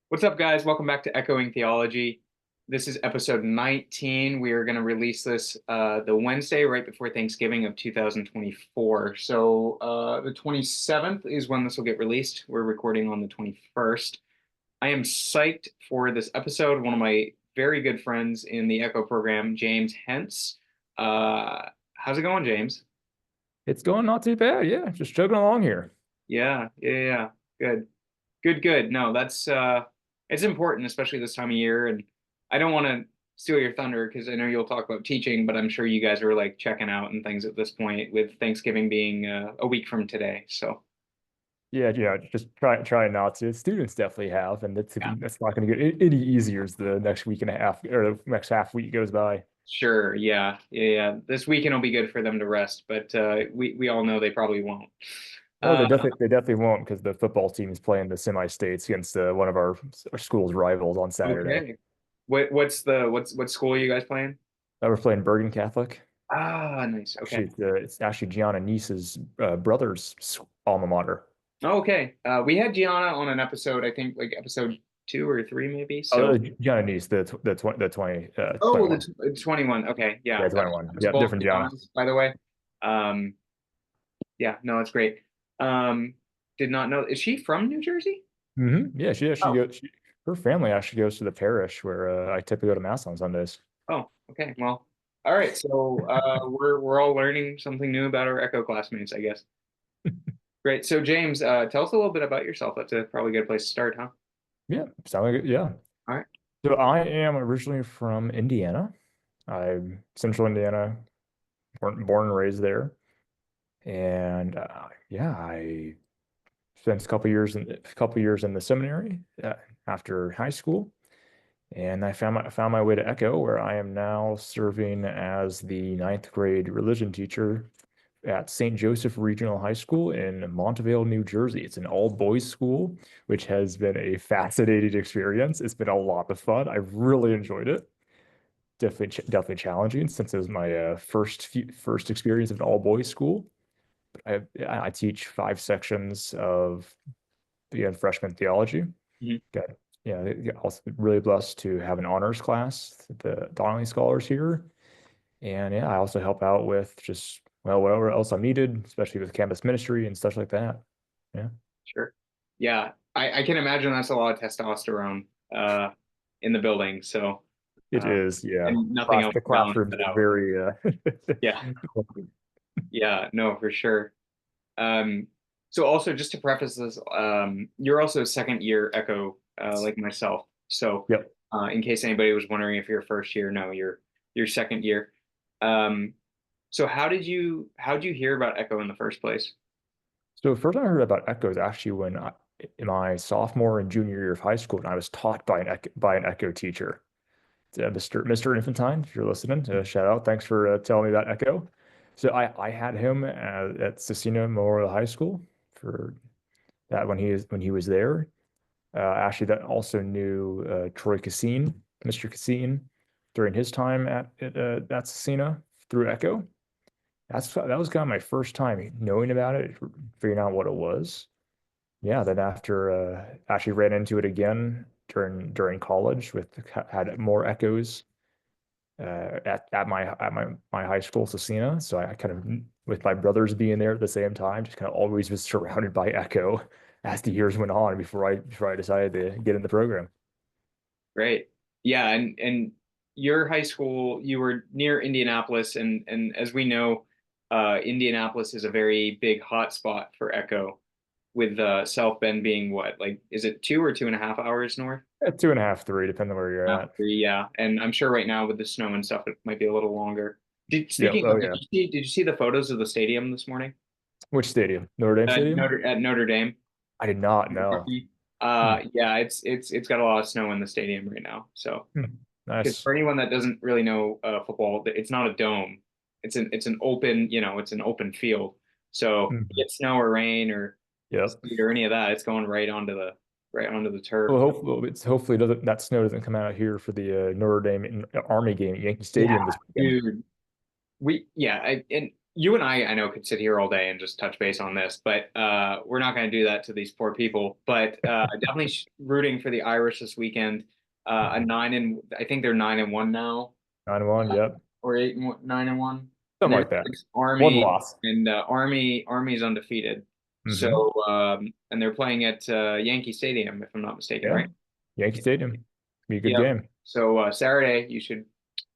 What's up, guys? Welcome back to Echoing Theology. This is episode 19. We are going to release this the Wednesday right before Thanksgiving of 2024. So the 27th is when this will get released. We're recording on the 21st. I am psyched for this episode. One of my very good friends in the Echo program, James Hentz. How's it going, James? It's going not too bad. Yeah, just chugging along here. Yeah. Good. Good. No, that's it's important, especially this time of year. And I don't want to steal your thunder because I know you'll talk about teaching, but I'm sure you guys are like checking out and things at this point, with Thanksgiving being a week from today. So Yeah, just try not to. Students definitely have, and yeah, that's not going to get any easier as the next week and a half or the next half week goes by. sure, yeah. This weekend will be good for them to rest, but we all know they probably won't. Oh, Uh, they definitely won't because the football team is playing the semi-states against one of our school's rivals on Saturday. okay. What school are you guys playing? We're playing Bergen Catholic. Ah, nice. Okay. Actually, it's actually Gianna Niece's brother's alma mater. Okay. We had Gianna on an episode, I think like episode 2 or 3 maybe. Oh, So Gianna Niece, the 21. the 21. Okay, Yeah, yeah. 21. That was Yeah, both different Gianna. Giannas, by the way. Um, yeah, no, it's great. Um, did not know. Is she from New Jersey? Yeah, she actually Oh, goes. Her family actually goes to the parish where I typically go to mass on Sundays. oh, okay. Well, all right. So we're all learning something new about our Echo classmates, I guess. Great. So James, tell us a little bit about yourself. That's a probably good place to start, huh? Yeah, sound like it. Yeah. All right. So I am originally from Indiana. I'm Central Indiana, born and raised there, and yeah, I spent a couple years in the seminary after high school, and I found my way to Echo, where I am now serving as the ninth grade religion teacher at St. Joseph Regional High School in Montvale, New Jersey. It's an all boys school, which has been a fascinating experience. It's been a lot of fun. I've really enjoyed it. Definitely challenging since it was my first experience of an all boys school. I teach 5 sections of freshman theology. Mhm. Got also really blessed to have an honors class, the Donnelly Scholars here. And yeah, I also help out with just, well, whatever else I'm needed, especially with campus ministry and stuff like that. Yeah, Sure. Yeah, I can imagine that's a lot of testosterone in the building. So, it uh, is. Yeah. and nothing else The to balance classrooms it are out. very, Yeah, yeah, no, for sure. Um, so also just to preface this, you're also a second year Echo, like myself. So, yep. in case anybody was wondering if you're first year, no, you're second year. Um, so how'd you hear about Echo in the first place? So first time I heard about Echo is actually in my sophomore and junior year of high school, and I was taught by an Echo teacher. Mr. Infantine, if you're listening, shout out. Thanks for telling me about Echo. So I had him at Cecina Memorial High School for that when he was there. Actually, that also knew Troy Cassine, Mr. Cassine, during his time at Cecina through Echo. That was kind of my first time knowing about it, figuring out what it was. Yeah, then after actually ran into it again during college with had more echoes at my high school, Cecina. So I kind of, with my brothers being there at the same time, just kind of always was surrounded by echo as the years went on before I decided to get in the program. Great. Yeah, and your high school, you were near Indianapolis, and as we know, Indianapolis is a very big hotspot for Echo, with South Bend being what, like, is it 2 or 2.5 hours north? 2.5, 3, depending on where you're at. 3, yeah. And I'm sure right now with the snow and stuff, it might be a little longer. Yeah. Speaking Oh of, yeah. did you see the photos of the stadium this morning? Which stadium? Notre Dame Stadium? At Notre Dame. I did not know. Hmm. Yeah, it's got a lot of snow in the stadium right now. So, Hmm. because Nice. for anyone that doesn't really know football, it's not a dome. It's an open, it's an open field. So if Hmm. you get snow or rain or Yep. sleet or any of that, it's going right onto the turf. Well, hopefully that snow doesn't come out here for the Notre Dame Army game at Yankee Yeah, Stadium this weekend. dude. We yeah, and you and I know, could sit here all day and just touch base on this, but we're not going to do that to these poor people. But definitely rooting for the Irish this weekend. I think they're 9-1 now, 9-1, yep. or 9-1, and Something they're like that. against One Army, loss. and Army's undefeated. So Hmm. and they're playing at Yankee Stadium, if I'm not mistaken, Yeah. right? Yankee Stadium. Be a good Yeah. game. So Saturday, you should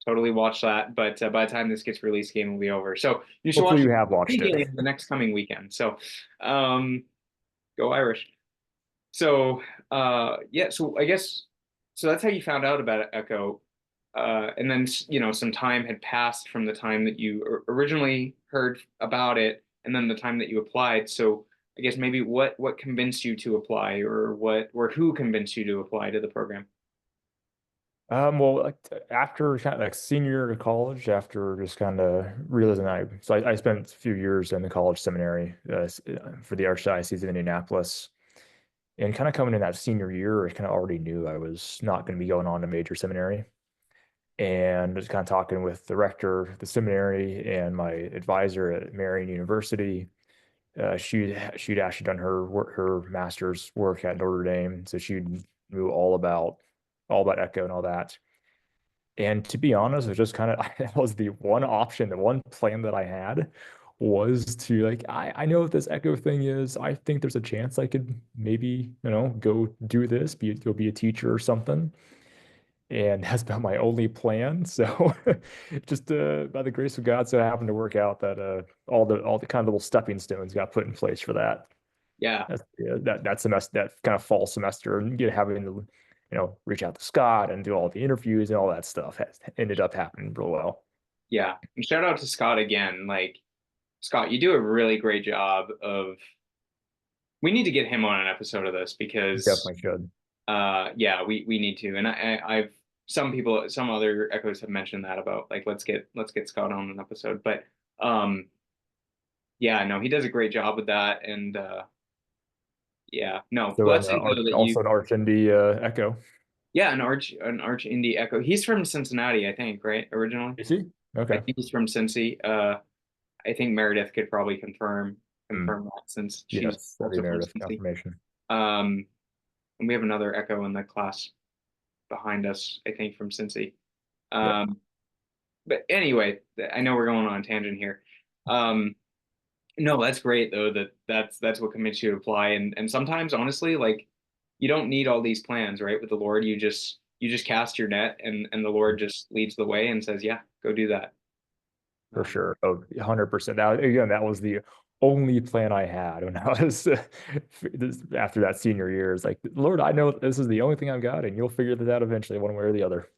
totally watch that. But by the time this gets released, game will be over. So you should Hopefully watch you have watched any it. game the next coming weekend. So um, go Irish. So yeah, so I guess so that's how you found out about Echo. And then some time had passed from the time that you originally heard about it, and then the time that you applied. So I guess maybe what convinced you to apply, or who convinced you to apply to the program? Well, like after kind of like senior year of college, after just kind of realizing I spent a few years in the college seminary for the Archdiocese of Indianapolis, and kind of coming in that senior year, I kind of already knew I was not going to be going on to major seminary, and just kind of talking with the rector of the seminary and my advisor at Marian University. She'd actually done her master's work at Notre Dame, so she knew all about Echo and all that. And to be honest, it was just kind of that was the one option, the one plan that I had was to like I know what this Echo thing is. I think there's a chance I could maybe, go do this, go be a teacher or something. And that's been my only plan. So just by the grace of God, so it happened to work out that all the kind of little stepping stones got put in place for that. Yeah, That semester, that kind of fall semester, and having to reach out to Scott and do all the interviews and all that stuff has ended up happening real well. yeah. And shout out to Scott again. Like Scott, you do a really great job of. We need to get him on an episode of this because Definitely should. yeah, we need to. And I've some other echoes have mentioned that about like let's get Scott on an episode. But um yeah, no, he does a great job with that. And yeah, no, So and blessing though that you. also an Arch Indie Echo. Yeah, an arch indie echo. He's from Cincinnati, I think, right? Originally. You see? I Okay. think he's from Cincy. I think Meredith could probably Mm. confirm that since she's Yes, that'd be also from Meredith Cincy. confirmation. Um, and we have another echo in the class behind us, I think, from Cincy. Yep. Um, but anyway, I know we're going on a tangent here. Um, no, that's great though. That's what convinced you to apply. And sometimes, honestly, like you don't need all these plans, right? With the Lord, you just cast your net, and the Lord just leads the way and says, "Yeah, go do that." For Um, sure. Oh, 100%. Now, again, that was the only plan I had when I was after that senior year. It's like, Lord, I know this is the only thing I've got, and you'll figure this out eventually, one way or the other.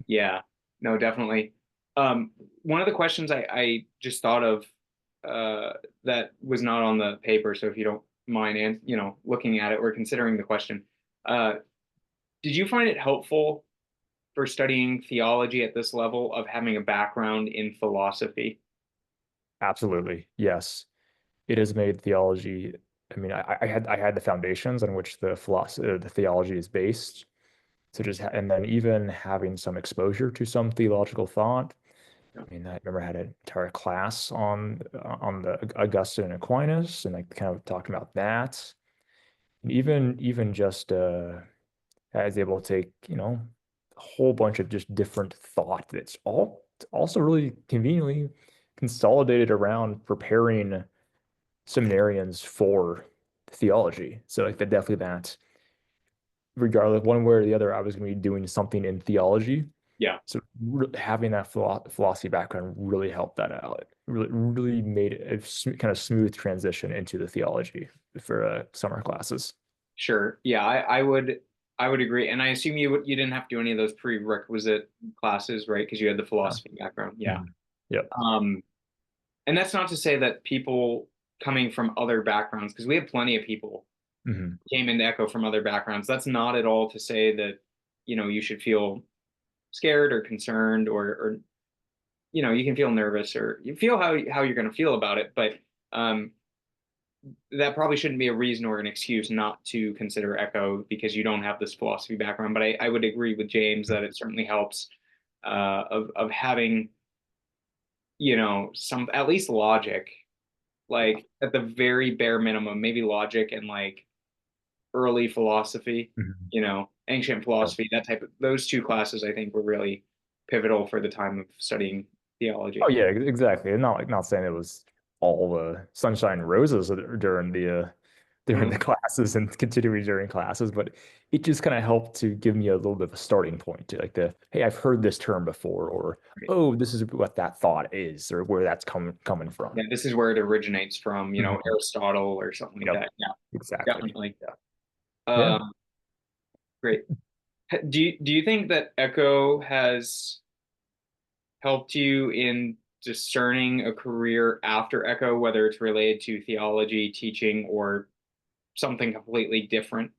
yeah, no, definitely. One of the questions I just thought of that was not on the paper, so if you don't mind, and looking at it or considering the question, uh, did you find it helpful for studying theology at this level of having a background in philosophy? Absolutely. Yes. It has made theology. I mean, I had the foundations on which the philosophy, the theology is based. So and then even having some exposure to some theological thought. Yeah, I mean, I remember I had an entire class on the Augustine and Aquinas, and I kind of talked about that. And even just I was able to take, a whole bunch of just different thought that's all also really conveniently consolidated around preparing seminarians for theology. So like that definitely that regardless one way or the other, I was going to be doing something in theology. yeah, So having that philosophy background really helped that out. It really made it a kind of smooth transition into the theology for summer classes. sure. Yeah, I would agree, and I assume you didn't have to do any of those prerequisite classes, right? Because you had the Yeah. philosophy background. Yeah. Mhm. Yep. Um, and that's not to say that people coming from other backgrounds, because we have plenty of people Hmm. came into Echo from other backgrounds. That's not at all to say that, you should feel scared or concerned, or you can feel nervous, or you feel how you're going to feel about it. But um, that probably shouldn't be a reason or an excuse not to consider Echo because you don't have this philosophy background. But I would agree with James that it certainly helps of having some at least logic, like at the very bare minimum, maybe logic and like early philosophy, Mhm. ancient Yeah. philosophy, that type of those two classes I think were really pivotal for the time of studying Oh theology. yeah, exactly. And not saying it was all sunshine and roses during the Mhm. classes and continuing during classes, but it just kind of helped to give me a little bit of a starting point to like hey, I've heard this term before, or oh, this is what that thought is, or where that's coming Yeah, from. this is where it originates from, Mhm. Aristotle or something like Yep, that. Yeah, exactly. definitely. Yeah. Yeah. Um, Great. Do you think that Echo has helped you in discerning a career after Echo, whether it's related to theology, teaching, or something completely different?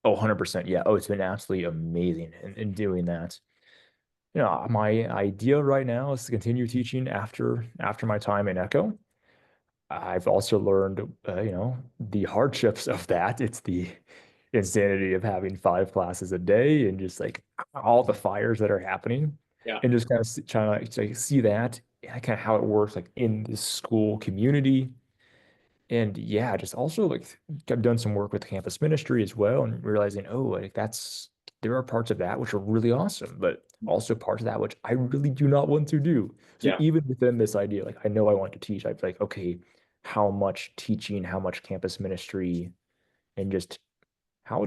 Oh, 100%. Yeah. Oh, it's been absolutely amazing in doing that. My idea right now is to continue teaching after my time in Echo. I've also learned, the hardships of that. It's the insanity of having 5 classes a day and just like all the fires that are happening, Yeah. and just kind of trying to like, see that and kind of how it works like in the school community. And yeah, just also like I've done some work with campus ministry as well and realizing, oh, like there are parts of that which are really awesome, but also parts of that which I really do not want to do. So Yeah. even within this idea, like I know I want to teach, I'd be like, okay, how much teaching, how much campus ministry, and just how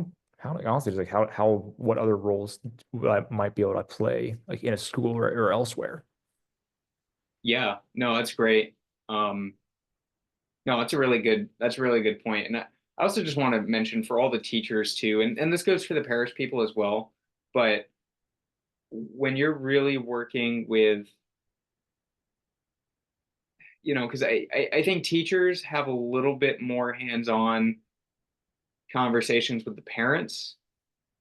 like honestly, just like what other roles I might be able to play like in a school or elsewhere. Yeah. No, that's great. Um, no, that's a really good point. And I also just want to mention for all the teachers too, and this goes for the parish people as well, but when you're really working with, because I think teachers have a little bit more hands-on conversations with the parents,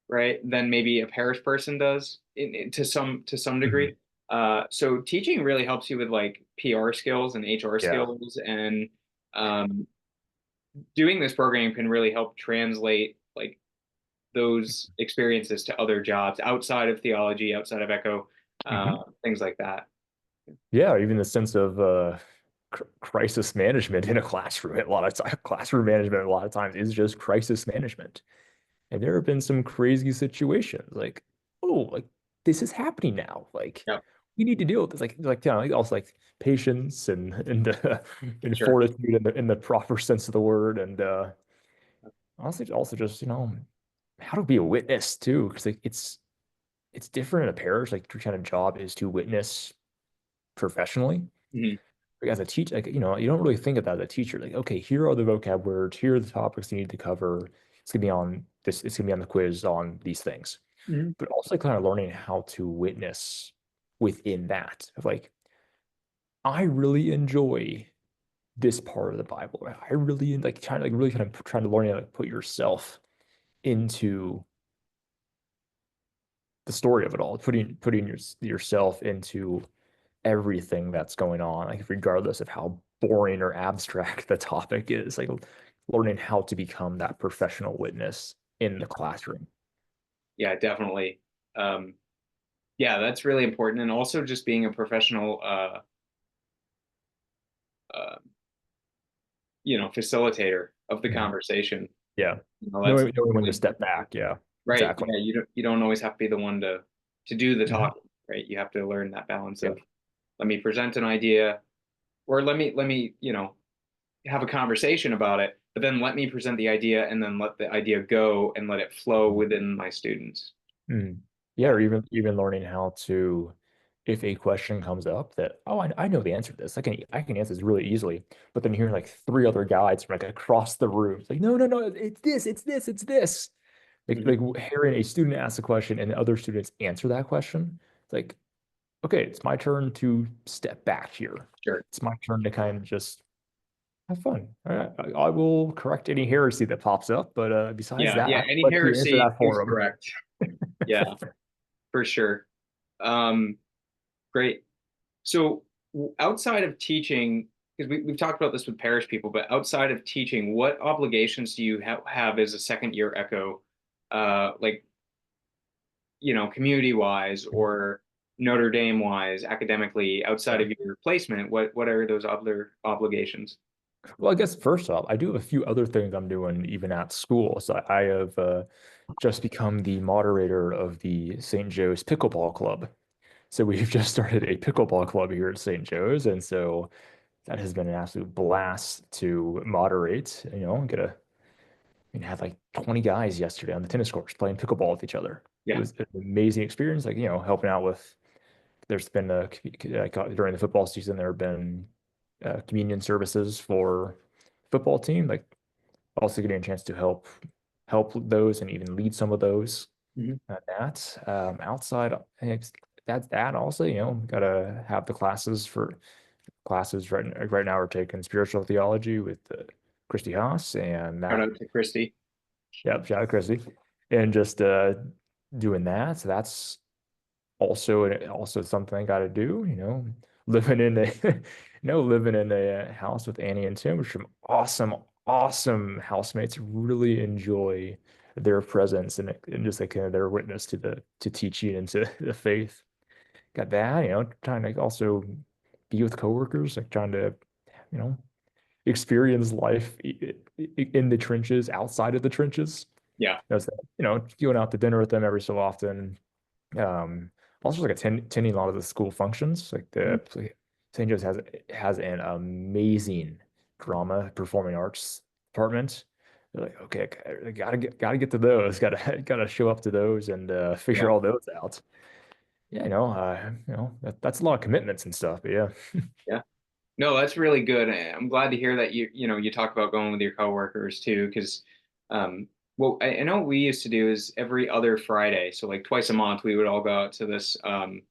right, than maybe a parish person does to some degree. Mhm. So teaching really helps you with like PR skills and HR Yeah. skills, and um, doing this program can really help translate like those experiences to other jobs outside of theology, outside of Echo, Mhm. things like that. Yeah, even the sense of crisis management in a classroom. A lot of time, classroom management a lot of times is just crisis management. And there have been some crazy situations, like, oh, like this is happening now. Like Yeah, we need to deal with this. Like also like patience and sure. fortitude in the proper sense of the word, and honestly, also just how to be a witness too, because like it's different in a parish. Like your kind of job is to witness professionally. Mhm. Like as a teacher, like you don't really think of that as a teacher. Like, okay, here are the vocab words, here are the topics you need to cover. It's gonna be on the quiz on these things. Mhm. But also kind of learning how to witness within that of like, I really enjoy this part of the Bible. I really like trying to learn how to put yourself into the story of it all, putting yourself into everything that's going on, like regardless of how boring or abstract the topic is, like learning how to become that professional witness in the classroom. Yeah, definitely. Um, yeah, that's really important, and also just being a professional, uh, facilitator of the Mhm. conversation. Yeah. That's Knowing when to really step back. Yeah, right. exactly. Yeah, you don't always have to be the one to do the Mhm. talking, right? You have to learn that balance Yeah. of let me present an idea, or let me have a conversation about it, but then let me present the idea and then let the idea go and let it flow Mhm. within my students. Mm. Yeah, Yeah. or even learning how to, if a question comes up that, oh, I know the answer to this. I can answer this really easily. But then hearing like 3 other guides from like across the room, it's like, no, no, no, it's this. Mhm. Like hearing a student ask a question and other students answer that question. It's like, okay, it's my turn to step back here. Sure. It's my turn to kind of just have fun. All right, I will correct any heresy that pops up, but besides Yeah. that, Yeah. I'll Any let you answer heresy that is for them. correct. Yeah, for sure. Um, Great. So outside of teaching, because we've talked about this with parish people, but outside of teaching, what obligations do you have as a second year echo, like, community wise or Notre Dame wise, academically, outside Yeah. of your placement, what are those other obligations? Well, I guess first off, I do have a few other things I'm doing even at school. So I have just become the moderator of the St. Joe's Pickleball Club. So we've just started a pickleball club here at St. Joe's, and so that has been an absolute blast to moderate. Had like 20 guys yesterday on the tennis courts playing pickleball with each other. It Yeah. was an amazing experience. Like, helping out with. There's been during the football season, there have been communion services for football team. Like, also getting a chance to help those and even lead some of those. Mhm. Outside, I think that's that also, gotta have the classes right now we're taking spiritual theology with Christy Haas and Shout that. out to Christy. Yep, shout out Christy. And just doing that. So that's also something I got to do, living in a living in a house with Annie and Tim, which are awesome housemates. Really enjoy their presence and just like their witness to teaching and to the faith. Got that, trying to also be with coworkers, like trying to, you know, experience life in the trenches, outside of the trenches. Yeah. That's going out to dinner with them every so often. Um, Also like attending a lot of the school functions. Like Mhm. the St. Joe's has an amazing drama performing arts department. They're like, okay, I gotta get to those, gotta show up to those and Yeah. figure all those out. Yeah, that's a lot of commitments and stuff, but yeah. Yeah. No, that's really good. I'm glad to hear that you talk about going with your coworkers too, because what I know what we used to do is every other Friday, so like twice a month, we would all go out to this. It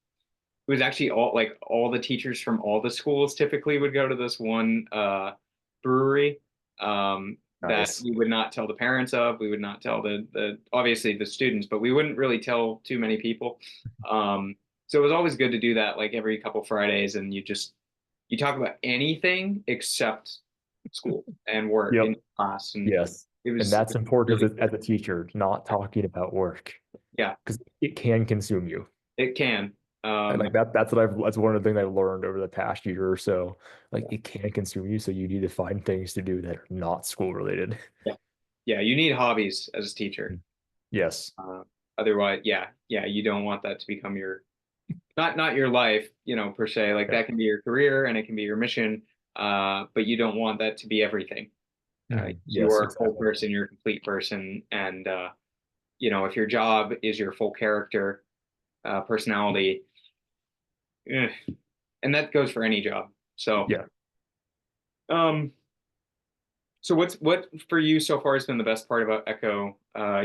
was actually all the teachers from all the schools typically would go to this one brewery that Nice. we would not tell the parents of. We would not tell the obviously the students, but we wouldn't really tell too many people. So it was always good to do that like every couple Fridays, and you talk about anything except school and work Yep. in class, and Yes. it And was that's important really as good. a teacher, not talking about work Yeah, because it can consume you. it can. And Um, like that's one of the things I've learned over the past year or so. Like it can consume you, so you need to find things to do that are not school related. yeah, yeah. You need hobbies as a teacher. Yes. Uh, Otherwise, yeah, you don't want that to become your not your life, per se. Like Yeah. that can be your career and it can be your mission, but you don't want that to be everything. You Yes, are a full exactly. person, you're a complete person, and if your job is your full character, personality, eh, and that goes for any job. So, Yeah. um, so what for you so far has been the best part about Echo,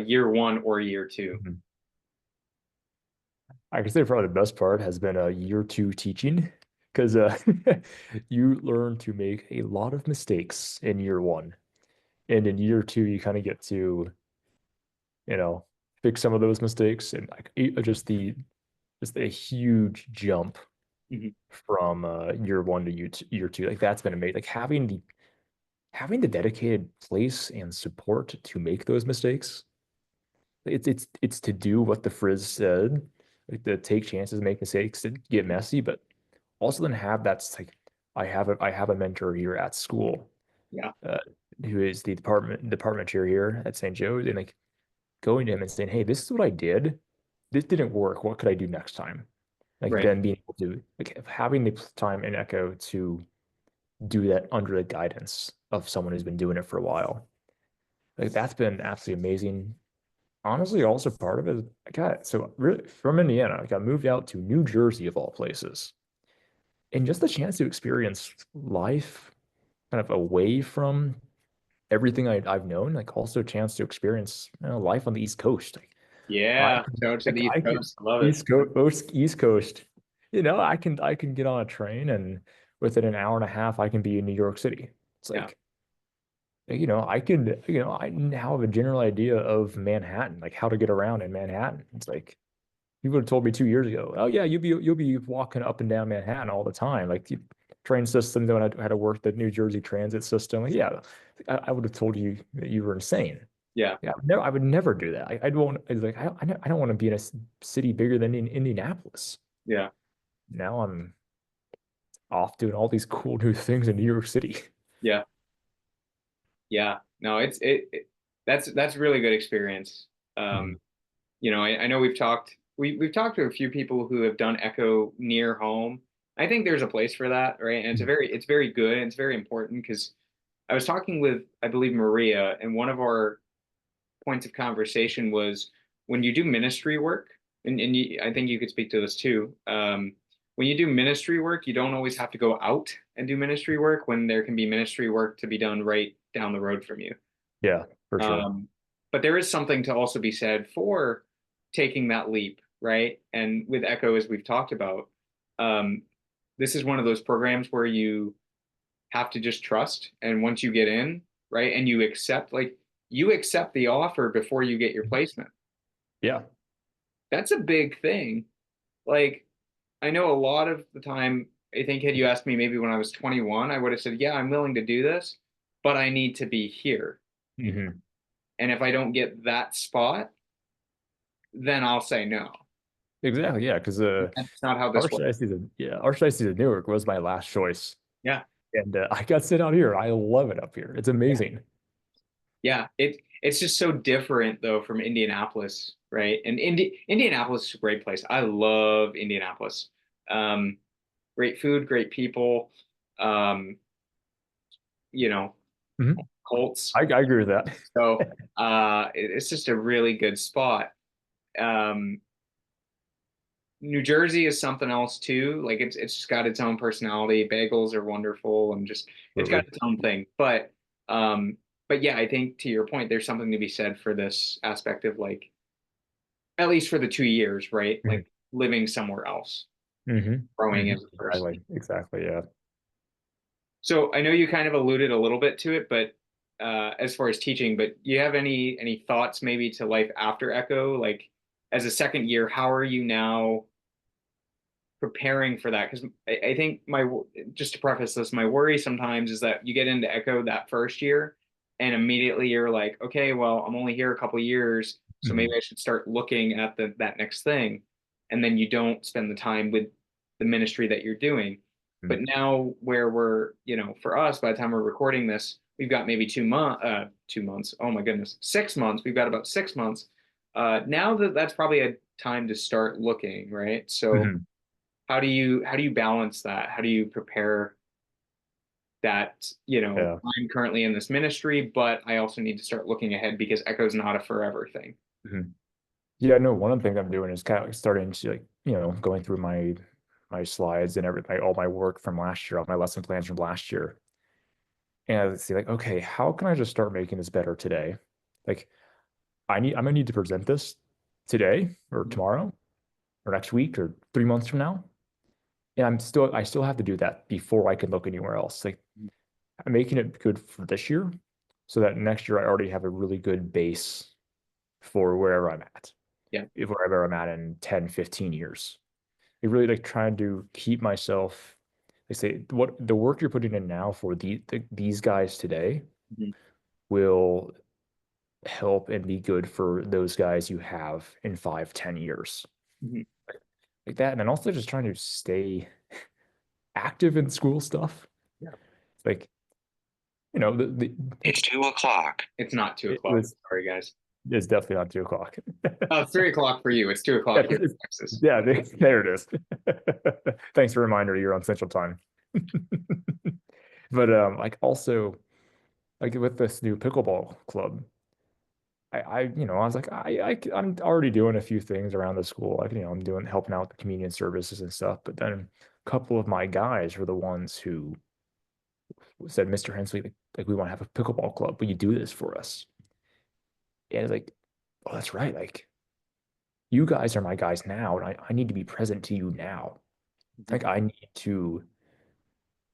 year one or year two? Mhm. I can say probably the best part has been year two teaching because you learn to make a lot of mistakes in year one. And in year two, you kind of get to, you know, fix some of those mistakes and like just a huge jump Mhm. from year one to year two. Like that's been amazing. Like having the dedicated place and support to make those mistakes. It's to do what the Frizz said, like to take chances, make mistakes, to get messy, but also then have that's like I have a mentor here at school, Yeah, uh, who is the department chair here at St. Joe's, and like going to him and saying, "Hey, this is what I did. This didn't work. What could I do next time?" Like right. then being able to like having the time in Echo to do that under the guidance of someone who's been doing it for a while. Like that's been absolutely amazing. Honestly, also part of it, I got so really from Indiana, I got moved out to New Jersey of all places. And just the chance to experience life kind of away from everything I've known, like also a chance to experience life on the East Coast. I Yeah, can, shout out to the East I can Coast. I love it. East Coast. I can get on a train and within an hour and a half I can be in New York City. It's Yeah, I now have a general idea of Manhattan, like how to get around in Manhattan. It's like you would have told me 2 years ago, oh yeah, you'll be walking up and down Manhattan all the time. Like the train system, knowing how to work the New Jersey transit system. Like, yeah, I would have told you that you were insane. yeah, Yeah, I would never do that. I don't want. It's like I don't want to be in a city bigger than in Indianapolis. Yeah. Now I'm off doing all these cool new things in New York City. Yeah. Yeah. No, that's a really good experience. Mhm. I know we've talked to a few people who have done Echo near home. I think there's a place for that, right? And Mhm. it's very good and it's very important because I was talking with, I believe, Maria, and one of our points of conversation was when you do ministry work, and I think you could speak to this too. When you do ministry work, you don't always have to go out and do ministry work when there can be ministry work to be done right down the road from you. Yeah, for sure. Um, but there is something to also be said for taking that leap, right? And with Echo, as we've talked about, um, this is one of those programs where you have to just trust. And once you get in, right, and you accept the offer before you get your placement. Yeah. That's a big thing. Like, I know a lot of the time, I think had you asked me maybe when I was 21, I would have said, yeah, I'm willing to do this, but I need to be here. Hmm. And if I don't get that spot, then I'll say no. Exactly. Yeah, because That's not how this works. Archdiocese of Newark was my last choice, Yeah. and I got sent out here. I love it up here. It's Yeah. amazing. Yeah. It's just so different though from Indianapolis, right? And Indianapolis is a great place. I love Indianapolis. Um, Great food, great people. Um, you know, Mhm. Colts. I agree with that. So it's just a really good spot. Um, New Jersey is something else too. Like it's just got its own personality. Bagels are wonderful and just it's got Absolutely. its own thing. Um, but yeah, I think to your point, there's something to be said for this aspect of like at least for the 2 years, right? Hmm. Like living somewhere else, Hmm. growing Hmm. as a person. Exactly. Exactly. Yeah. So I know you kind of alluded a little bit to it, but as far as teaching, but you have any thoughts maybe to life after Echo? Like as a second year, how are you now preparing for that? Because I think just to preface this, my worry sometimes is that you get into Echo that first year, and immediately you're like, okay, well, I'm only here a couple of years, so maybe Hmm. I should start looking at that next thing, and then you don't spend the time with the ministry that you're doing. But now, where we're, for us, by the time we're recording this, we've got maybe 2 months. Oh my goodness, 6 months. We've got about 6 months. Now that's probably a time to start looking, right? So Hmm. how do you balance that? How do you prepare that, Yeah. I'm currently in this ministry, but I also need to start looking ahead because Echo's not a forever thing. Hmm. Yeah. No, one of the things I'm doing is kind of like starting to like, going through my slides and everything, all my work from last year, all my lesson plans from last year. And I see like, okay, how can I just start making this better today? Like I'm gonna need to present this today or tomorrow or next week or 3 months from now. And I still have to do that before I can look anywhere else. Like I'm making it good for this year so that next year I already have a really good base for wherever I'm at, Yeah. if wherever I'm at in 10, 15 years. I really like trying to keep myself, they say what the work you're putting in now for these guys today Mhm. will help and be good for those guys you have in 5, 10 years. Mhm. Like that. And then also just trying to stay active in school stuff. Yeah. Like, It's 2 o'clock. It's not two it o'clock. was Sorry, guys. it's definitely not 2 o'clock. Oh, it's 3 o'clock for you. It's two Yeah, o'clock here in Texas. yeah, there it is. Thanks for the reminder. You're on Central Time. But like also like with this new pickleball club, I was like, I'm already doing a few things around the school. Like, I'm doing helping out with the community services and stuff. But then a couple of my guys were the ones who said, Mr. Hensley, like we want to have a pickleball club. Will you do this for us? And it's like, oh, that's right. Like you guys are my guys now, and I need to be present to you now. Mhm. Like I need to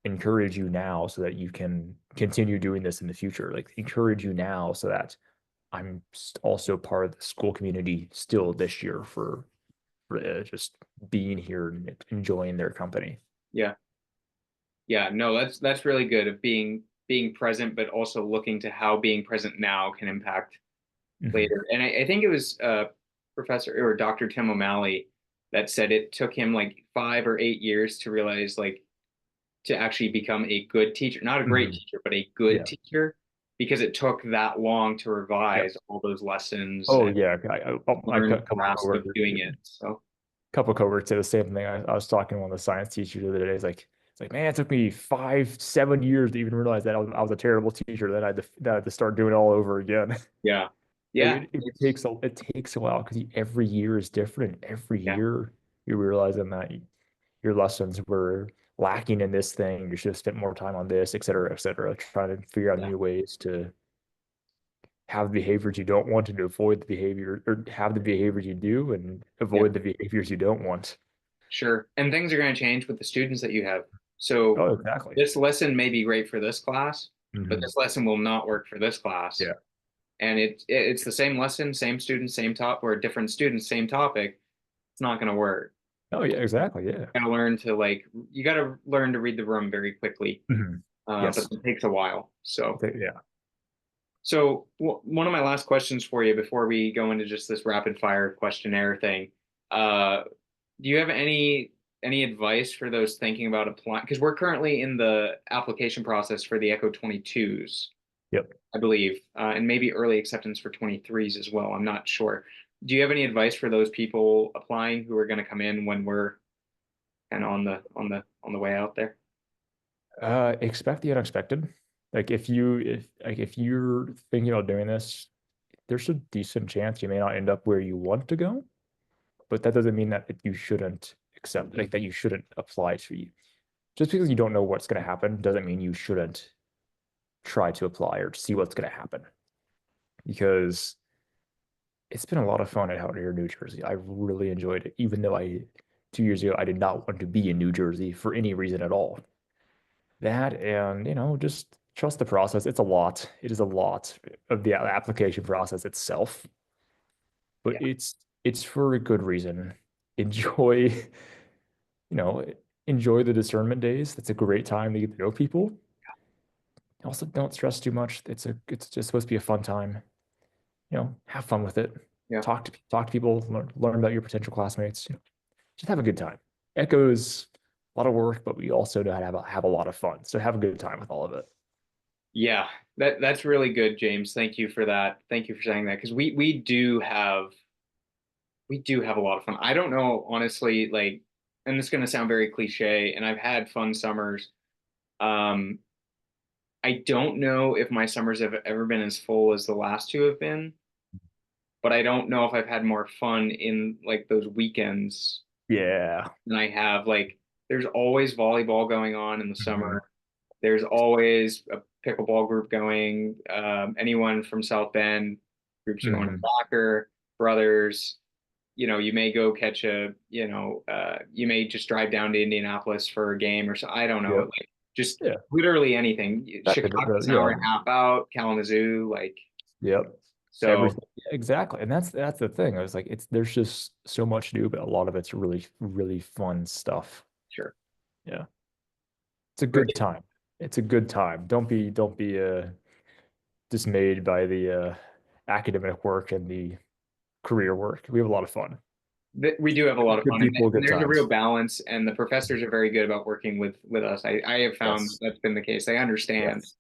encourage you now so that you can continue doing this in the future. Like encourage you now so that I'm also part of the school community still this year for just being here and enjoying their company. Yeah. Yeah. No, that's really good of being present, but also looking to how being present now can impact Hmm. later. And I think it was Professor or Dr. Tim O'Malley. that said it took him like 5 or 8 years to realize like to actually become a good teacher, not a great Mhm. teacher, but a good Yeah. teacher, because it took that long to Yep. revise all those lessons Oh and yeah. I learn the couple of grasp of coworkers. doing it. So Couple coworkers say the same thing. I was talking to one of the science teachers the other day. It's like, man, it took me 5, 7 years to even realize that I was a terrible teacher. Then I had to start doing it all over again. yeah, Like yeah, it takes a while because every year is different. Every yeah, year you're realizing that your lessons were lacking in this thing. You should have spent more time on this, et cetera, trying to figure out yeah, new ways to have the behaviors you don't want and to avoid the behavior or have the behaviors you do and yeah. avoid the behaviors you don't want. Sure. And things are going to change with the students that you have. So Oh, exactly. this lesson may be great for this class, but Hmm. this lesson will not work for this class. Yeah. And it's the same lesson, same students, same top, or different students, same topic. It's not going to work. Oh, yeah, exactly. Yeah. You gotta learn to like you gotta learn to read the room very quickly, Hmm. but Yes. it takes a while. So Yeah. one of my last questions for you before we go into just this rapid fire questionnaire thing, uh, do you have any advice for those thinking about applying? Because we're currently in the application process for the Echo 22s, Yep. I believe, and maybe early acceptance for 23s as well. I'm not sure. Do you have any advice for those people applying who are going to come in when we're kind of on the way out there? Expect the unexpected. Like if you're thinking about doing this, there's a decent chance you may not end up where you want to go, but that doesn't mean that you shouldn't accept, like that you shouldn't apply to you. Just because you don't know what's going to happen doesn't mean you shouldn't try to apply or see what's going to happen. Because it's been a lot of fun out here in New Jersey. I really enjoyed it, even though 2 years ago I did not want to be in New Jersey for any reason at all. That and, just trust the process. It's a lot. It is a lot of the application process itself, but Yeah, it's for a good reason. Enjoy, you know, enjoy the discernment days. That's a great time to get to know people. Also, don't stress too much. It's just supposed to be a fun time. Have fun with it. yeah. Talk to people, learn about your potential classmates. Just have a good time. Echoes a lot of work, but we also know how to have a lot of fun. So have a good time with all of it. Yeah, that's really good, James. Thank you for that. Thank you for saying that because we do have a lot of fun. I don't know honestly, like, and this is going to sound very cliche, and I've had fun summers. Um, I don't know if my summers have ever been as full as the last two have been, but I don't know if I've had more fun in like those weekends Yeah. than I have. Like, there's always volleyball going on in the Mhm. summer. There's always a pickleball group going. Anyone from South Bend, groups are going to Mhm. soccer, brothers. You may go catch you may just drive down to Indianapolis for a game or so. I don't know, Yep. like just Yeah. literally anything. Chicago's an hour Yeah. and a half out, Kalamazoo, like Yep. so. Everything. Exactly. And that's the thing. I was like, there's just so much new, but a lot of it's really, really fun stuff. Sure. Yeah. It's a good Great. time. It's a good time. Don't be dismayed by the academic work and the career work. We have a lot of fun. We do have a lot of Good fun, and, people, and good there's a real times. balance, and the professors are very good about working with us. I have found Yes. that's been the case. They understand, Yes.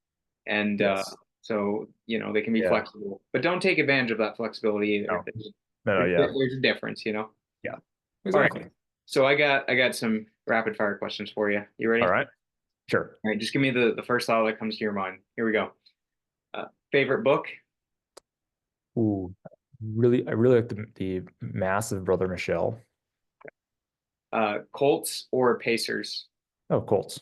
and Yes. so they can be Yeah. flexible, but don't take advantage of that flexibility either. No. There's, No, there's, yeah. there's a difference. Yeah. All right, Exactly. so I got some rapid fire questions for you. You All ready? right. Sure. All right, just give me the first thought that comes to your mind. Here we go. Favorite book? Ooh, I really like the massive Brother Michelle. Colts or Pacers? Oh, Colts.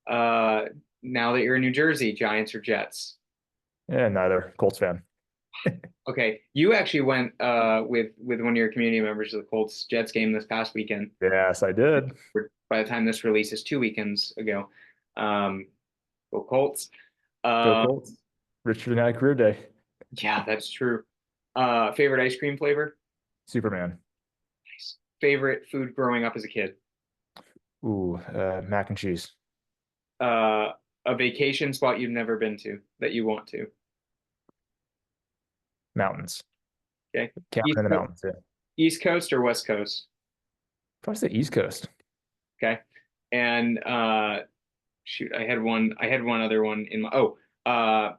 Uh, now that you're in New Jersey, Giants or Jets? Yeah, neither. Colts fan. Okay, you actually went with one of your community members to the Colts Jets game this past weekend. Yes, I did. By the time this releases 2 weekends ago, um, go Colts. Go Uh, Colts. Richard and I career day. yeah, that's true. Favorite ice cream flavor? Superman. Nice. Favorite food growing up as a kid? Ooh, mac and cheese. Uh, a vacation spot you've never been to that you want to. Mountains. Okay, Cabin East in the Co- mountains. Yeah. East Coast or West Coast? Probably the East Coast. Okay. And shoot, I had one other one in my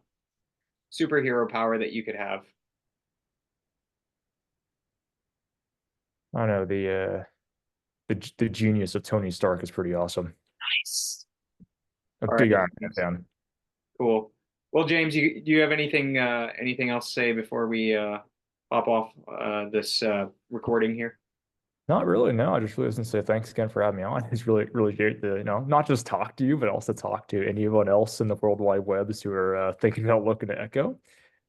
superhero power that you could have. I don't know, the genius of Tony Stark is pretty awesome. Nice. A All right. big Iron Man fan. Cool. Well, James, do you have anything else to say before we hop off this recording here? Not really, no. I just really want to say thanks again for having me on. It's really, really great to, not just talk to you, but also talk to anyone else in the World Wide Webs who are thinking about looking to Echo.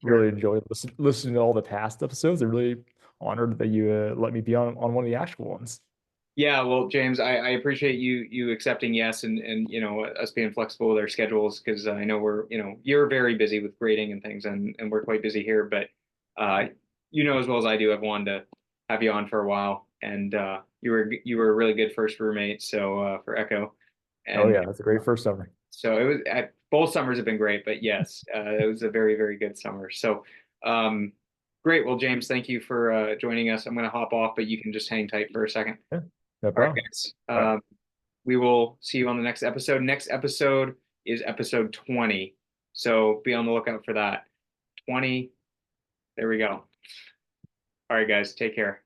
Sure. Really enjoyed listening to all the past episodes. I'm really honored that you let me be on one of the actual ones. Yeah, well, James, I appreciate you accepting yes and us being flexible with our schedules because I know we're you're very busy with grading and things and we're quite busy here, but uh as well as I do, I've wanted to have you on for a while and you were a really good first roommate so for Echo Oh and yeah, that's a great first summer. so it was both summers have been great, but yes, it was a very, very good summer. So um great. Well, James, thank you for joining us. I'm gonna hop off, but you can just hang tight for a second. Yeah, no All right, problem. guys. All right. We will see you on the next episode. Next episode is episode 20. So be on the lookout for that. 20. There we go. All right, guys. Take care.